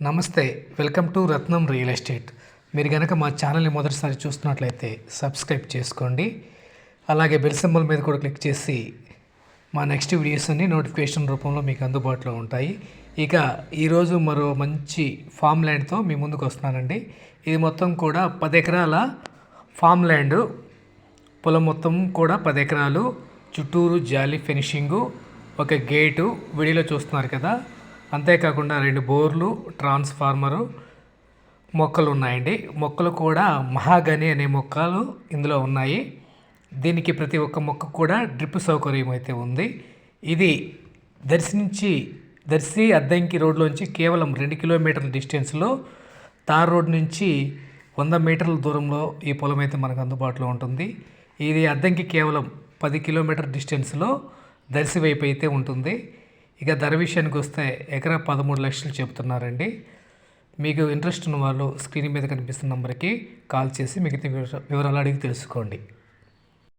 నమస్తే, welcome to Ratnam real estate. మీరు కనుక మా ఛానల్ని మొదటిసారి చూస్తున్నట్లయితే సబ్స్క్రైబ్ చేసుకోండి. అలాగే బెల్ సింబల్ మీద కూడా క్లిక్ చేసి మా నెక్స్ట్ వీడియోస్ అన్ని నోటిఫికేషన్ రూపంలో మీకు అందుబాటులో ఉంటాయి. ఇక ఈరోజు మరో మంచి ఫామ్ ల్యాండ్తో మీ ముందుకు వస్తున్నానండి. ఇది మొత్తం కూడా 10 ఎకరాల ఫామ్ ల్యాండ్. పొలం మొత్తం కూడా 10 ఎకరాలు, చుట్టూరు జాలీ ఫినిషింగు, ఒక గేటు వీడియోలో చూస్తున్నారు కదా. అంతేకాకుండా 2 బోర్లు, ట్రాన్స్ఫార్మరు, మొక్కలు ఉన్నాయండి. మొక్కలు కూడా మహాగని అనే మొక్కలు ఇందులో ఉన్నాయి. దీనికి ప్రతి ఒక్క మొక్క కూడా డ్రిప్ సౌకర్యం అయితే ఉంది. ఇది దర్శి అద్దంకి రోడ్లోంచి కేవలం 2 కిలోమీటర్ల డిస్టెన్స్లో, తార్ రోడ్ నుంచి 100 మీటర్ల దూరంలో ఈ పొలం అయితే మనకు అందుబాటులో ఉంటుంది. ఇది అద్దంకి కేవలం 10 కిలోమీటర్ డిస్టెన్స్లో దర్శి వైపు అయితే ఉంటుంది. ఇక ధర విషయానికి వస్తే ఎకరా 13 లక్షలు చెబుతున్నారండి. మీకు ఇంట్రెస్ట్ ఉన్న వాళ్ళు స్క్రీన్ మీద కనిపిస్తున్న నెంబర్కి కాల్ చేసి మిగతా వివరాలు అడిగి తెలుసుకోండి.